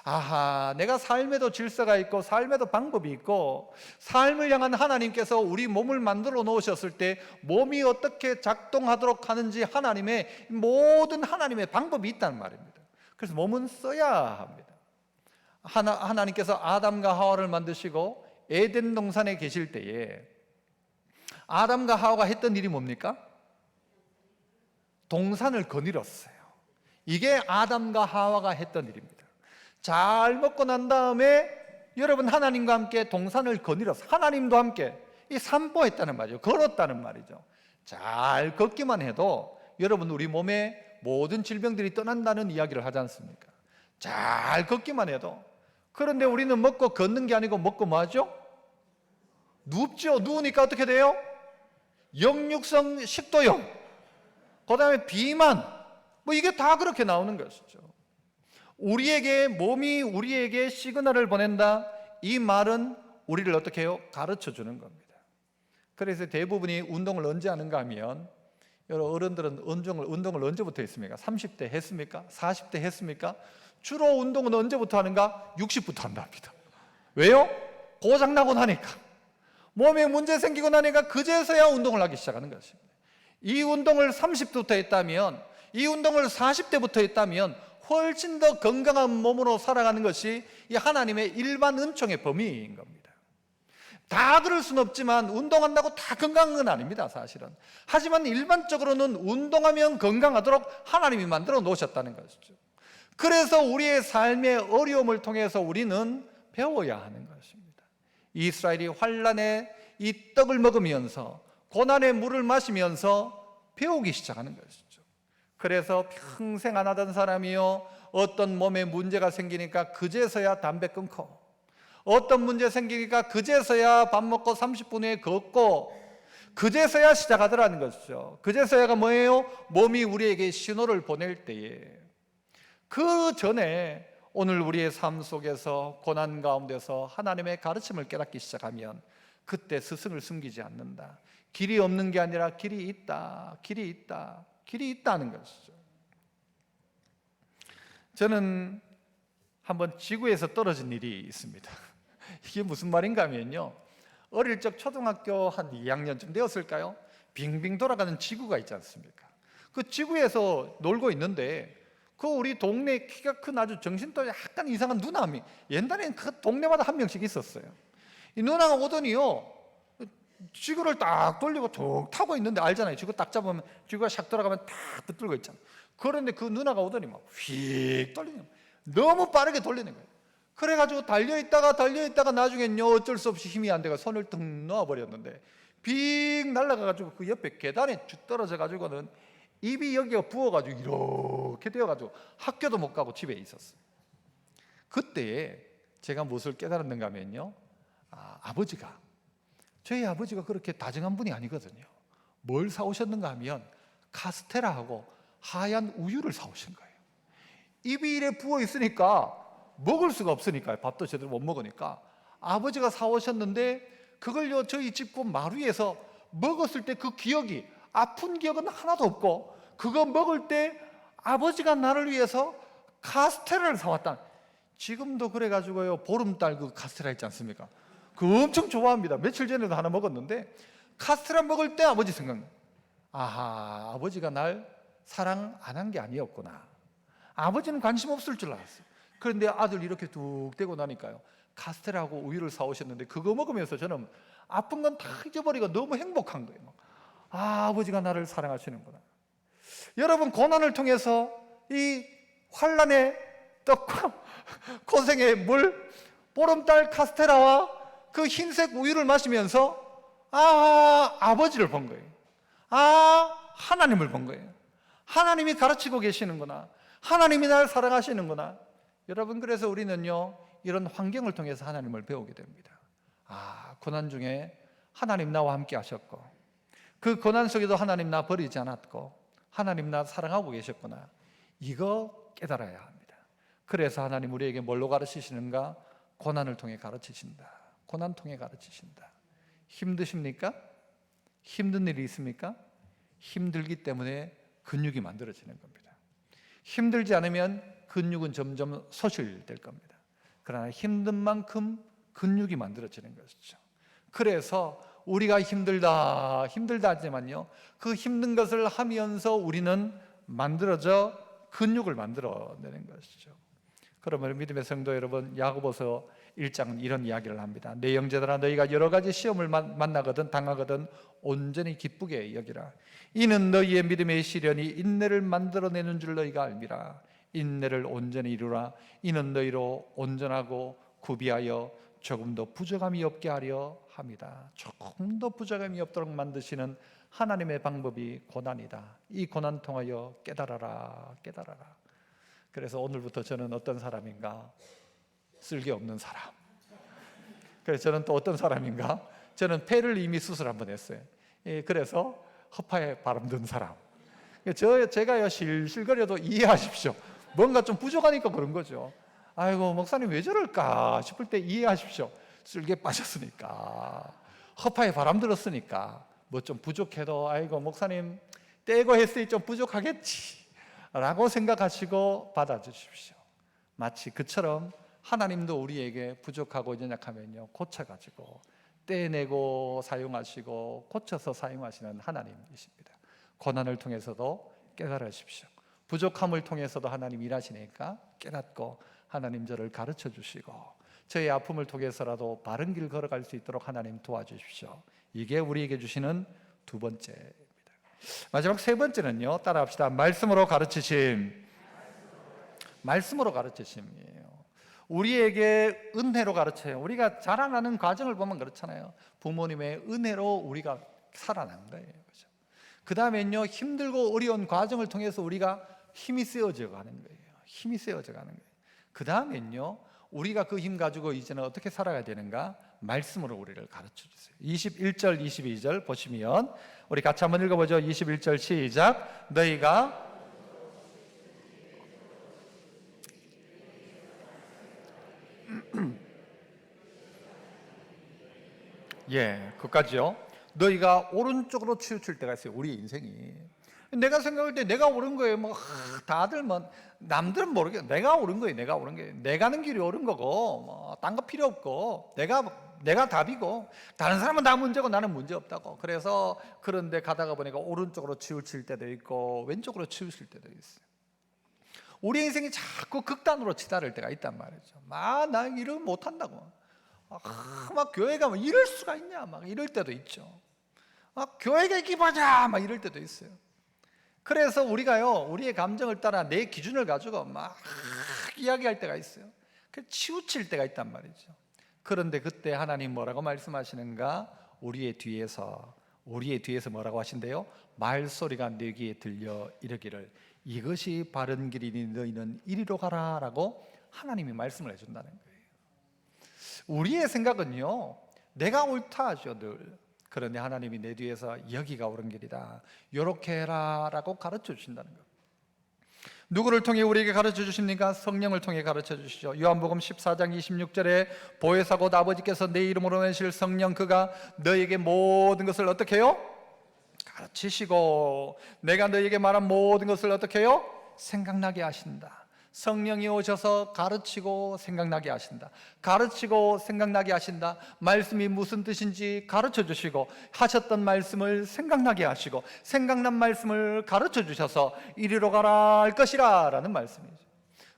아하, 내가 삶에도 질서가 있고 삶에도 방법이 있고, 삶을 향한 하나님께서 우리 몸을 만들어 놓으셨을 때 몸이 어떻게 작동하도록 하는지 하나님의 모든 하나님의 방법이 있다는 말입니다. 그래서 몸은 써야 합니다. 하나님께서 아담과 하와를 만드시고 에덴 동산에 계실 때에 아담과 하와가 했던 일이 뭡니까? 동산을 거닐었어요. 이게 아담과 하와가 했던 일입니다. 잘 먹고 난 다음에 여러분 하나님과 함께 동산을 거닐어서 하나님도 함께 이 산보했다는 말이죠. 걸었다는 말이죠. 잘 걷기만 해도 여러분 우리 몸에 모든 질병들이 떠난다는 이야기를 하지 않습니까? 잘 걷기만 해도. 그런데 우리는 먹고 걷는 게 아니고 먹고 뭐 하죠? 눕죠. 누우니까 어떻게 돼요? 역류성 식도염, 그 다음에 비만, 이게 다 그렇게 나오는 것이죠. 몸이 우리에게 시그널을 보낸다, 이 말은 우리를 어떻게 해요? 가르쳐 주는 겁니다. 그래서 대부분이 운동을 언제 하는가 하면, 여러분 어른들은 운동을 언제부터 했습니까? 30대 했습니까? 40대 했습니까? 주로 운동은 언제부터 하는가? 60부터 한답니다. 왜요? 고장나고 나니까, 몸에 문제 생기고 나니까 그제서야 운동을 하기 시작하는 것입니다. 이 운동을 30대부터 했다면, 이 운동을 40대부터 했다면 훨씬 더 건강한 몸으로 살아가는 것이 이 하나님의 일반 은총의 범위인 겁니다. 다 그럴 수는 없지만 운동한다고 다 건강한 건 아닙니다, 사실은. 하지만 일반적으로는 운동하면 건강하도록 하나님이 만들어 놓으셨다는 것이죠. 그래서 우리의 삶의 어려움을 통해서 우리는 배워야 하는 것입니다. 이스라엘이 환난의 이 떡을 먹으면서 고난의 물을 마시면서 배우기 시작하는 것이죠. 그래서 평생 안 하던 사람이요, 어떤 몸에 문제가 생기니까 그제서야 담배 끊고, 어떤 문제 생기니까 그제서야 밥 먹고 30분 후에 걷고, 그제서야 시작하더라는 것이죠. 그제서야가 뭐예요? 몸이 우리에게 신호를 보낼 때에. 그 전에 오늘 우리의 삶 속에서 고난 가운데서 하나님의 가르침을 깨닫기 시작하면 그때 스승을 숨기지 않는다. 길이 없는 게 아니라 길이 있다, 길이 있다, 길이 있다는 것이죠. 저는 한번 지구에서 떨어진 일이 있습니다. 이게 무슨 말인가 하면요, 어릴 적 초등학교 한 2학년쯤 되었을까요? 빙빙 돌아가는 지구가 있지 않습니까? 그 지구에서 놀고 있는데 그 우리 동네 키가 큰 아주 정신도 약간 이상한 누나미, 옛날에는 그 동네마다 한 명씩 있었어요. 이 누나가 오더니요, 지구를 딱 돌리고 툭 타고 있는데 알잖아요. 지구 딱 잡으면 지구가 샥 돌아가면 탁 붙들고 있잖아요. 그런데 그 누나가 오더니 막 휙 돌리는 거예요. 너무 빠르게 돌리는 거예요. 그래가지고 달려있다가 나중엔요, 어쩔 수 없이 힘이 안 돼가 손을 뚝 놓아버렸는데 빙 날아가가지고 그 옆에 계단에 쭉 떨어져가지고는 입이 여기가 부어가지고 이렇게 되어가지고 학교도 못 가고 집에 있었어요. 그때 제가 무엇을 깨달았는가 하면요, 저희 아버지가 그렇게 다정한 분이 아니거든요. 뭘 사오셨는가 하면 카스테라하고 하얀 우유를 사오신 거예요. 입이 이래 부어 있으니까 먹을 수가 없으니까요. 밥도 제대로 못 먹으니까 아버지가 사오셨는데 그걸요, 저희 집 그 마루에서 먹었을 때 그 기억이, 아픈 기억은 하나도 없고, 그거 먹을 때 아버지가 나를 위해서 카스테라를 사왔다. 지금도 그래가지고요, 보름달 그 카스테라 있지 않습니까? 그거 엄청 좋아합니다. 며칠 전에도 하나 먹었는데 카스테라 먹을 때 아버지 생각나요. 아하, 아버지가 날 사랑 안 한 게 아니었구나. 아버지는 관심 없을 줄 알았어요. 그런데 아들 이렇게 뚝 떼고 나니까요, 카스테라하고 우유를 사오셨는데 그거 먹으면서 저는 아픈 건 다 잊어버리고 너무 행복한 거예요. 아버지가 나를 사랑하시는구나. 여러분, 고난을 통해서 이 환난의 떡과 고생의 물, 보름달 카스테라와 그 흰색 우유를 마시면서 아버지를 본 거예요. 하나님을 본 거예요. 하나님이 가르치고 계시는구나. 하나님이 날 사랑하시는구나. 여러분, 그래서 우리는요, 이런 환경을 통해서 하나님을 배우게 됩니다. 고난 중에 하나님 나와 함께 하셨고, 그 고난 속에도 하나님 나 버리지 않았고, 하나님 나 사랑하고 계셨구나. 이거 깨달아야 합니다. 그래서 하나님 우리에게 뭘로 가르치시는가? 고난을 통해 가르치신다. 고난 통해 가르치신다. 힘드십니까? 힘든 일이 있습니까? 힘들기 때문에 근육이 만들어지는 겁니다. 힘들지 않으면 근육은 점점 소실될 겁니다. 그러나 힘든 만큼 근육이 만들어지는 것이죠. 그래서 우리가 힘들다 하지만요, 그 힘든 것을 하면서 우리는 근육을 만들어내는 것이죠. 그러면 믿음의 성도 여러분, 야고보서 1장은 이런 이야기를 합니다. 내 형제들아, 너희가 여러 가지 시험을 만나거든 당하거든 온전히 기쁘게 여기라. 이는 너희의 믿음의 시련이 인내를 만들어내는 줄 너희가 알미라. 인내를 온전히 이루라. 이는 너희로 온전하고 구비하여 조금도 부족함이 없게 하려 합니다. 조금도 부족함이 없도록 만드시는 하나님의 방법이 고난이다. 이 고난 통하여 깨달아라. 그래서 오늘부터 저는 어떤 사람인가? 쓸개없는 사람. 그래서 저는 또 어떤 사람인가? 저는 폐를 이미 수술 한번 했어요. 그래서 허파에 바람 든 사람. 제가요, 실실거려도 이해하십시오. 뭔가 좀 부족하니까 그런 거죠. 아이고, 목사님 왜 저럴까 싶을 때 이해하십시오. 쓸개 빠졌으니까, 허파에 바람 들었으니까, 뭐 좀 부족해도 아이고 목사님 떼고 했으니 좀 부족하겠지 라고 생각하시고 받아주십시오. 마치 그처럼 하나님도 우리에게 부족하고 연약하면요, 고쳐가지고 떼내고 사용하시고 고쳐서 사용하시는 하나님이십니다. 고난을 통해서도 깨달으십시오. 부족함을 통해서도 하나님 일하시니까 깨닫고 하나님 저를 가르쳐 주시고, 저의 아픔을 통해서라도 바른 길 걸어갈 수 있도록 하나님 도와주십시오. 이게 우리에게 주시는 두 번째입니다. 마지막 세 번째는요, 따라합시다. 말씀으로 가르치심. 말씀으로 가르치심이에요. 우리에게 은혜로 가르쳐요. 우리가 자라나는 과정을 보면 그렇잖아요. 부모님의 은혜로 우리가 살아난 거예요. 그렇죠? 그 다음엔요, 힘들고 어려운 과정을 통해서 우리가 힘이 세워져 가는 거예요. 힘이 세워져 가는 거예요. 그 다음엔요, 우리가 그 힘 가지고 이제는 어떻게 살아가야 되는가? 말씀으로 우리를 가르쳐 주세요. 21절, 22절 보시면 우리 같이 한번 읽어보죠. 21절 시작. 너희가 예, 그까지요. 너희가 오른쪽으로 치우칠 때가 있어요. 우리 인생이. 내가 생각할 때 내가 옳은 거예요. 뭐 다들 뭐 남들은 모르겠. 내가 옳은 거예요. 내가 옳은 거예요. 내가 가는 길이 옳은 거고 뭐 딴 거 필요 없고 내가 답이고 다른 사람은 다 문제고 나는 문제 없다고. 그래서 그런데 가다가 보니까 오른쪽으로 치우칠 때도 있고 왼쪽으로 치우칠 때도 있어요. 우리 인생이 자꾸 극단으로 치달을 때가 있단 말이죠. 나 이러면 못한다고. 막 교회 가면 이럴 수가 있냐 막 이럴 때도 있죠. 교회가 기보자 막 이럴 때도 있어요. 그래서 우리가요, 우리의 감정을 따라 내 기준을 가지고 막 이야기할 때가 있어요. 치우칠 때가 있단 말이죠. 그런데 그때 하나님 뭐라고 말씀하시는가? 우리의 뒤에서 뭐라고 하신대요? 말소리가 내 귀에 들려 이르기를 이것이 바른 길이니 너희는 이리로 가라 라고 하나님이 말씀을 해준다는 거예요. 우리의 생각은요, 내가 옳다 하죠 늘. 그런데 하나님이 내 뒤에서 여기가 옳은 길이다, 요렇게 해라 라고 가르쳐 주신다는 거예요. 누구를 통해 우리에게 가르쳐 주십니까? 성령을 통해 가르쳐 주시죠. 요한복음 14장 26절에 보혜사 곧 아버지께서 내 이름으로 내실 성령 그가 너에게 모든 것을 어떻게 해요? 가르치시고 내가 너에게 말한 모든 것을 어떻게 해요? 생각나게 하신다. 성령이 오셔서 가르치고 생각나게 하신다. 가르치고 생각나게 하신다. 말씀이 무슨 뜻인지 가르쳐 주시고 하셨던 말씀을 생각나게 하시고 생각난 말씀을 가르쳐 주셔서 이리로 가라 할 것이라 라는 말씀이죠.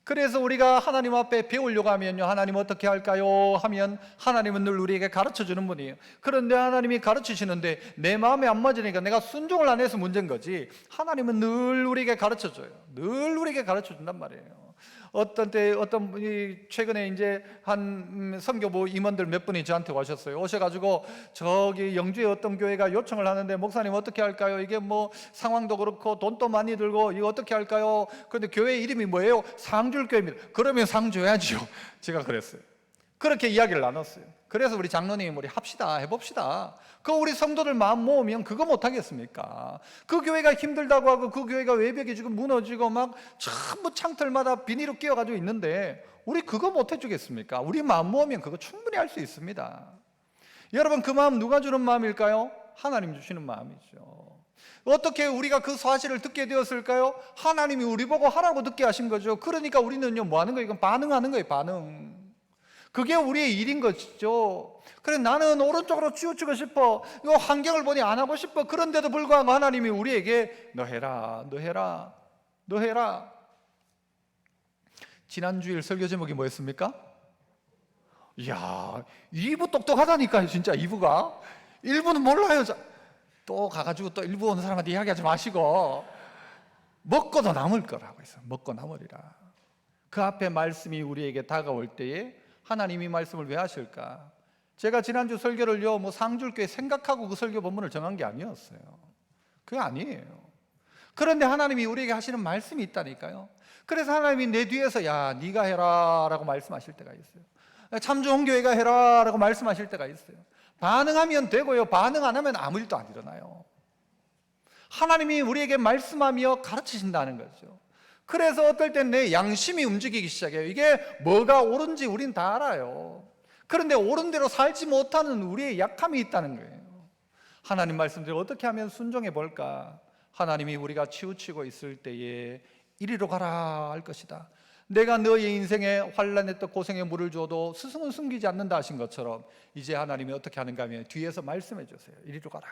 그래서 우리가 하나님 앞에 배우려고 하면요, 하나님 어떻게 할까요? 하면 하나님은 늘 우리에게 가르쳐 주는 분이에요. 그런데 하나님이 가르치시는데 내 마음에 안 맞으니까 내가 순종을 안 해서 문제인 거지, 하나님은 늘 우리에게 가르쳐 줘요. 늘 우리에게 가르쳐 준단 말이에요. 어떤 분이 최근에 이제 한 선교부 임원들 몇 분이 저한테 오셨어요. 오셔가지고 저기 영주에 어떤 교회가 요청을 하는데 목사님 어떻게 할까요? 이게 뭐 상황도 그렇고 돈도 많이 들고 이거 어떻게 할까요? 그런데 교회 이름이 뭐예요? 상줄교회입니다. 그러면 상 줘야지요. 제가 그랬어요. 그렇게 이야기를 나눴어요. 그래서 우리 장로님 우리 합시다, 해봅시다. 그 우리 성도들 마음 모으면 그거 못하겠습니까? 그 교회가 힘들다고 하고 그 교회가 외벽이 지금 무너지고 막 전부 창틀마다 비닐로 끼워가지고 있는데 우리 그거 못해주겠습니까? 우리 마음 모으면 그거 충분히 할 수 있습니다. 여러분, 그 마음 누가 주는 마음일까요? 하나님 주시는 마음이죠. 어떻게 우리가 그 사실을 듣게 되었을까요? 하나님이 우리 보고 하라고 듣게 하신 거죠. 그러니까 우리는요 뭐 하는 거예요? 이건 반응하는 거예요. 반응. 그게 우리의 일인 것이죠. 그래, 나는 오른쪽으로 치우치고 싶어, 이 환경을 보니 안 하고 싶어. 그런데도 불구하고 하나님이 우리에게 너 해라, 너 해라, 너 해라. 지난 주일 설교 제목이 뭐였습니까? 이야, 2부 똑똑하다니까요. 진짜 2부가 1부는 몰라요. 또 가가지고 또 1부 오는 사람한테 이야기하지 마시고 먹고도 남을 거라고 했어요. 먹고 남으리라. 그 앞에 말씀이 우리에게 다가올 때에 하나님이 말씀을 왜 하실까? 제가 지난주 설교를요, 뭐 상줄교회 생각하고 그 설교 본문을 정한 게 아니었어요. 그게 아니에요. 그런데 하나님이 우리에게 하시는 말씀이 있다니까요. 그래서 하나님이 내 뒤에서 야, 네가 해라 라고 말씀하실 때가 있어요. 참 좋은 교회가 해라 라고 말씀하실 때가 있어요. 반응하면 되고요, 반응 안 하면 아무 일도 안 일어나요. 하나님이 우리에게 말씀하며 가르치신다는 거죠. 그래서 어떨 땐 내 양심이 움직이기 시작해요. 이게 뭐가 옳은지 우린 다 알아요. 그런데 옳은 대로 살지 못하는 우리의 약함이 있다는 거예요. 하나님 말씀대로 어떻게 하면 순종해 볼까? 하나님이 우리가 치우치고 있을 때에 이리로 가라 할 것이다. 내가 너의 인생에 환난에 또 고생에 물을 줘도 스승은 숨기지 않는다 하신 것처럼 이제 하나님이 어떻게 하는가 하면 뒤에서 말씀해 주세요. 이리로 가라.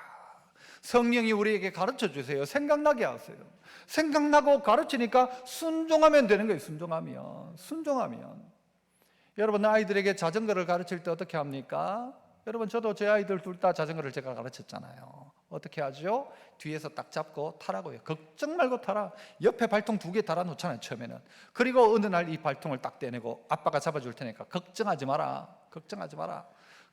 성령이 우리에게 가르쳐 주세요. 생각나게 하세요. 생각나고 가르치니까 순종하면 되는 거예요. 순종하면. 여러분, 아이들에게 자전거를 가르칠 때 어떻게 합니까? 여러분, 저도 제 아이들 둘 다 자전거를 제가 가르쳤잖아요. 어떻게 하죠? 뒤에서 딱 잡고 타라고요. 걱정 말고 타라. 옆에 발통 2개 달아놓잖아요, 처음에는. 그리고 어느 날 이 발통을 딱 떼내고 아빠가 잡아줄 테니까 걱정하지 마라.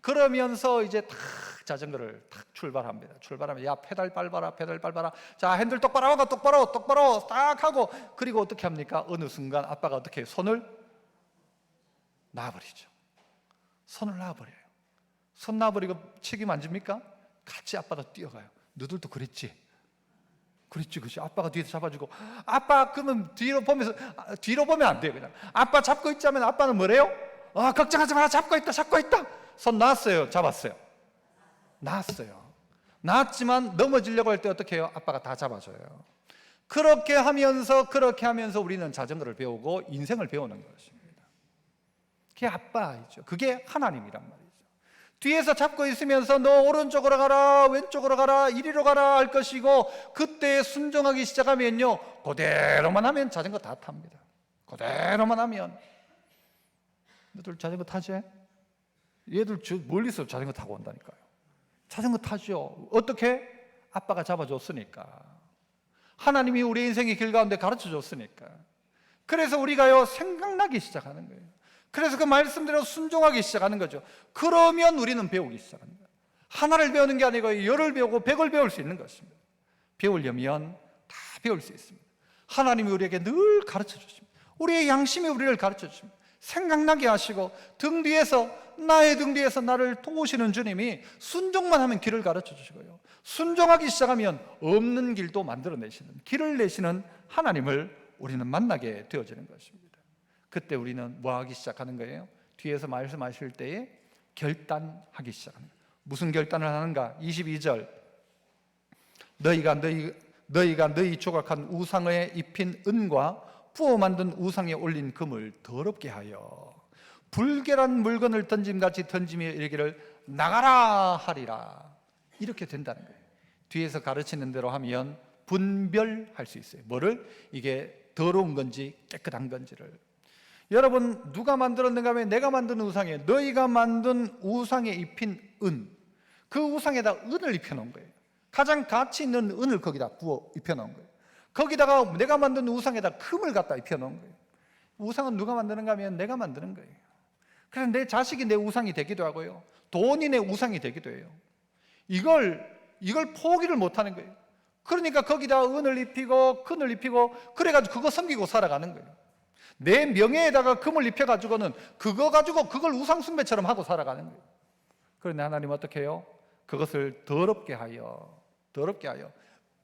그러면서 이제 탁 자전거를 탁 출발하면 야, 페달 밟아라. 자, 핸들 똑바로 딱 하고, 그리고 어떻게 합니까? 어느 순간 아빠가 어떻게 해요? 손을 놔버리죠. 손을 놔버려요. 손 놔버리고 책임 안 집니까? 같이 아빠가 뛰어가요. 너들도 그랬지? 그렇지. 아빠가 뒤에서 잡아주고, 아빠 그러면 뒤로 보면 안 돼요. 그냥 아빠 잡고 있자면 아빠는 뭐래요? 걱정하지 마라. 잡고 있다. 손 놨어요, 잡았어요? 낳았어요. 낳았지만 넘어지려고 할 때 어떻게 해요? 아빠가 다 잡아줘요. 그렇게 하면서 우리는 자전거를 배우고 인생을 배우는 것입니다. 그게 아빠이죠. 그게 하나님이란 말이죠. 뒤에서 잡고 있으면서 너 오른쪽으로 가라, 왼쪽으로 가라, 이리로 가라 할 것이고, 그때 순종하기 시작하면요, 그대로만 하면 자전거 다 탑니다. 그대로만 하면. 너들 자전거 타지? 얘들 멀리서 자전거 타고 온다니까요. 자전거 타죠. 어떻게? 아빠가 잡아줬으니까. 하나님이 우리 인생의 길 가운데 가르쳐줬으니까. 그래서 우리가요, 생각나기 시작하는 거예요. 그래서 그 말씀대로 순종하기 시작하는 거죠. 그러면 우리는 배우기 시작하는 거예요. 하나를 배우는 게 아니고 열을 배우고 100을 배울 수 있는 것입니다. 배우려면 다 배울 수 있습니다. 하나님이 우리에게 늘 가르쳐 주십니다. 우리의 양심이 우리를 가르쳐 주십니다. 생각나게 하시고 나의 등 뒤에서 나를 도우시는 주님이 순종만 하면 길을 가르쳐 주시고요, 순종하기 시작하면 없는 길도 만들어내시는, 길을 내시는 하나님을 우리는 만나게 되어지는 것입니다. 그때 우리는 뭐 하기 시작하는 거예요? 뒤에서 말씀하실 때에 결단하기 시작하는 거예요. 무슨 결단을 하는가? 22절, 너희가 너희 조각한 우상에 입힌 은과 부어 만든 우상에 올린 금을 더럽게 하여 불결한 물건을 던짐같이 던지며 이르기를 나가라 하리라. 이렇게 된다는 거예요. 뒤에서 가르치는 대로 하면 분별할 수 있어요. 뭐를? 이게 더러운 건지 깨끗한 건지를. 여러분, 누가 만들었는가 하면 내가 만든 우상에, 너희가 만든 우상에 입힌 은, 그 우상에다 은을 입혀놓은 거예요. 가장 가치 있는 은을 거기다 부어 입혀놓은 거예요. 거기다가 내가 만든 우상에다 금을 갖다 입혀놓은 거예요. 우상은 누가 만드는가 하면 내가 만드는 거예요. 그래서 내 자식이 내 우상이 되기도 하고요, 돈이 내 우상이 되기도 해요. 이걸 포기를 못하는 거예요. 그러니까 거기다 은을 입히고 금을 입히고 그래가지고 그거 섬기고 살아가는 거예요. 내 명예에다가 금을 입혀가지고는 그거 가지고 그걸 우상 숭배처럼 하고 살아가는 거예요. 그런데 하나님 어떻게 해요? 그것을 더럽게 하여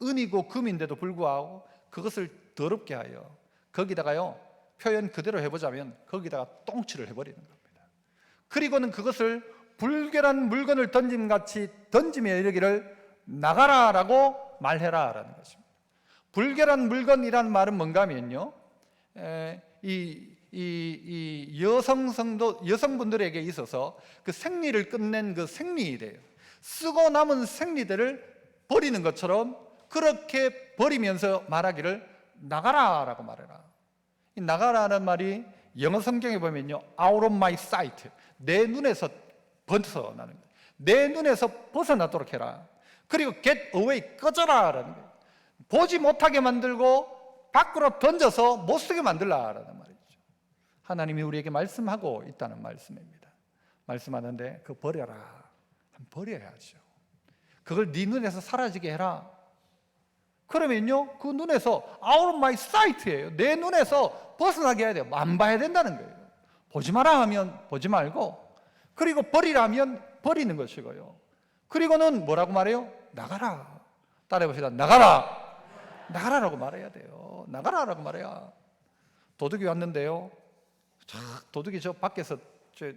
은이고 금인데도 불구하고 그것을 더럽게 하여, 거기다가요, 표현 그대로 해보자면 거기다가 똥칠을 해버리는 겁니다. 그리고는 그것을 불결한 물건을 던짐같이 던지며 이르기를 나가라라고 말해라라는 것입니다. 불결한 물건이라는 말은 뭔가 하면요, 여성분들에게 있어서 그 생리를 끝낸 그 생리이래요. 쓰고 남은 생리들을 버리는 것처럼 그렇게 버리면서 말하기를 나가라라고 말해라. 이 나가라는 말이 영어 성경에 보면요, out of my sight, 내 눈에서 벗어나는 거예요. 내 눈에서 벗어나도록 해라. 그리고 get away, 꺼져라라는 거예요. 보지 못하게 만들고 밖으로 던져서 못 쓰게 만들라라는 말이죠. 하나님이 우리에게 말씀하고 있다는 말씀입니다. 말씀하는데 그거 버려라. 버려야죠. 그걸 네 눈에서 사라지게 해라. 그러면요, 그 눈에서 out of my sight예요. 내 눈에서 벗어나게 해야 돼요. 안 봐야 된다는 거예요. 보지 마라 하면 보지 말고, 그리고 버리라면 버리는 것이고요. 그리고는 뭐라고 말해요? 나가라. 따라해봅시다. 나가라. 나가라라고 말해야 돼요. 나가라라고 말해야. 도둑이 왔는데요, 도둑이 저 밖에서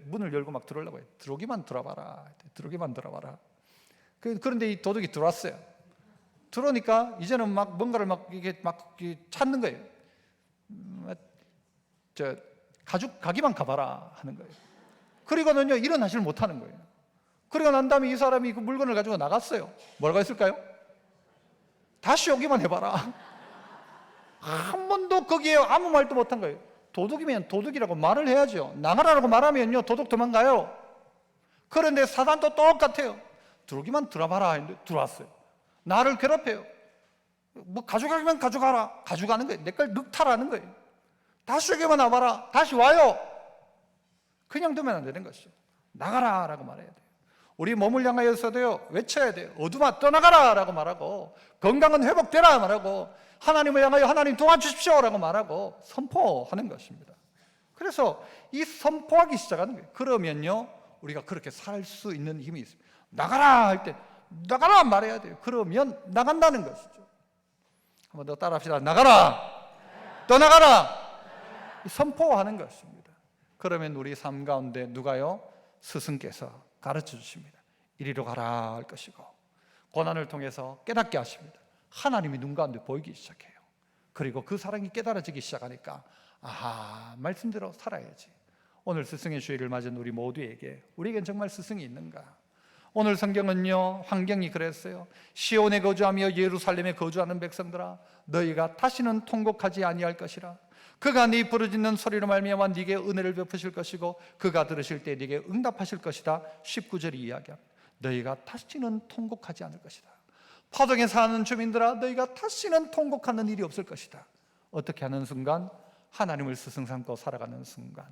문을 열고 막 들어오려고 해요. 들어오기만 들어봐라. 들어오기만 들어봐라. 그런데 이 도둑이 들어왔어요. 들어오니까 이제는 막 뭔가를 이게 찾는 거예요. 가기만 가봐라 하는 거예요. 그리고는요, 일어나지를 못하는 거예요. 그리고 난 다음에 이 사람이 그 물건을 가지고 나갔어요. 뭐라고 했을까요? 다시 오기만 해봐라. 한 번도 거기에 아무 말도 못한 거예요. 도둑이면 도둑이라고 말을 해야죠. 나가라라고 말하면요, 도둑 도망가요. 그런데 사단도 똑같아요. 들어오기만 들어봐라 했는데 들어왔어요. 나를 괴롭혀요. 뭐 가져가기만 가져가라. 가져가는 거예요. 내 걸 늑탈하는 거예요. 다시 오기만 와봐라. 다시 와요. 그냥 두면 안 되는 것이죠. 나가라라고 말해야 돼요. 우리 몸을 향하여서도요, 외쳐야 돼요. 어둠아 떠나가라라고 말하고, 건강은 회복되라 말하고, 하나님을 향하여 하나님 도와주십시오라고 말하고 선포하는 것입니다. 그래서 이 선포하기 시작하는 거예요. 그러면요, 우리가 그렇게 살 수 있는 힘이 있습니다. 나가라 할 때 나가라 말해야 돼요. 그러면 나간다는 것이죠. 한번 더 따라합시다. 나가라. 떠나가라. 선포하는 것입니다. 그러면 우리 삶 가운데 누가요? 스승께서 가르쳐 주십니다. 이리로 가라 할 것이고, 고난을 통해서 깨닫게 하십니다. 하나님이 눈 가운데 보이기 시작해요. 그리고 그 사랑이 깨달아지기 시작하니까 아하, 말씀대로 살아야지. 오늘 스승의 주일을 맞은 우리 모두에게, 우리에겐 정말 스승이 있는가? 오늘 성경은요, 환경이 그랬어요. 시온에 거주하며 예루살렘에 거주하는 백성들아, 너희가 다시는 통곡하지 아니할 것이라. 그가 네 부르짖는 소리로 말미암아 네게 은혜를 베푸실 것이고 그가 들으실 때 네게 응답하실 것이다. 19절이 이야기합니다. 너희가 다시는 통곡하지 않을 것이다. 파동에 사는 주민들아, 너희가 다시는 통곡하는 일이 없을 것이다. 어떻게 하는 순간? 하나님을 스승 삼고 살아가는 순간.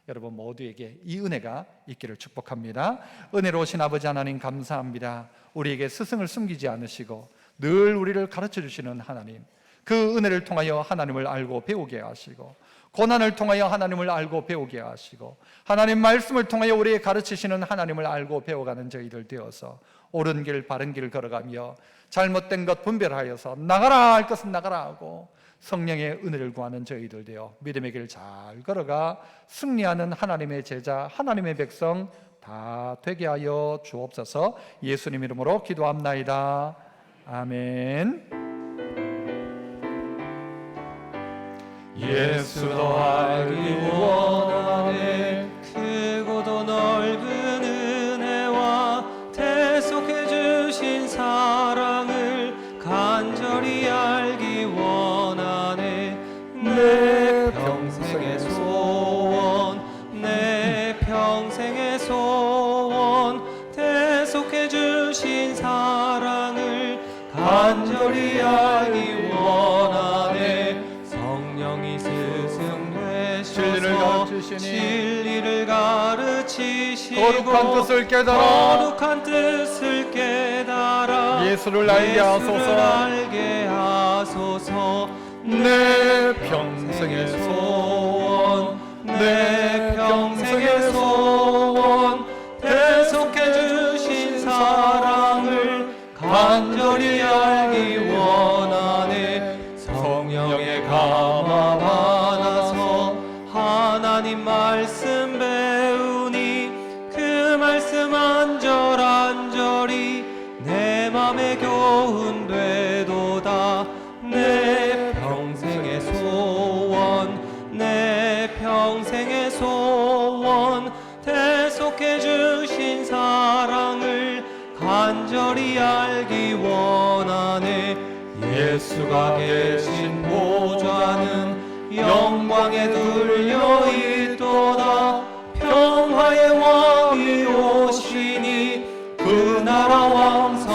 여러분 모두에게 이 은혜가 있기를 축복합니다. 은혜로우신 아버지 하나님 감사합니다. 우리에게 스승을 숨기지 않으시고 늘 우리를 가르쳐 주시는 하나님, 그 은혜를 통하여 하나님을 알고 배우게 하시고, 고난을 통하여 하나님을 알고 배우게 하시고, 하나님 말씀을 통하여 우리에게 가르치시는 하나님을 알고 배워가는 저희들 되어서 옳은 길 바른 길 걸어가며 잘못된 것 분별하여서 나가라 할 것은 나가라 하고 성령의 은혜를 구하는 저희들 되어 믿음의 길 잘 걸어가 승리하는 하나님의 제자, 하나님의 백성 다 되게 하여 주옵소서. 예수님 이름으로 기도합나이다. 아멘. 예수도 알기 원하네. 크고도 넓은 은혜와 대속해 주신 사랑을 간절히 알기 원하네. 내 평생의 소원, 내 평생의 소원, 대속해 주신 사랑을 간절히 알기 원하네. 성령이 스승 되셔서 진리를 가르치시고 거룩한 뜻을 깨달아, 거룩한 뜻을 깨달아 예수를 알게 하소서. 내 평생의 소원, 내 평생의 소원, 대속해 주신 사랑을 간절히 알기 원하네. 성령의 감화 받아서 하나님 말씀 배우니 그 말씀 안절안절이 내 맘에 교훈되도다. 내 평생의 소원, 내 평생의 소원, 대속해 주신 사랑을 간절히 알기 원하네. 예수가 계신 보좌는 영광에 둘려 있도다. 평화의 왕이 오시니 그 나라 왕성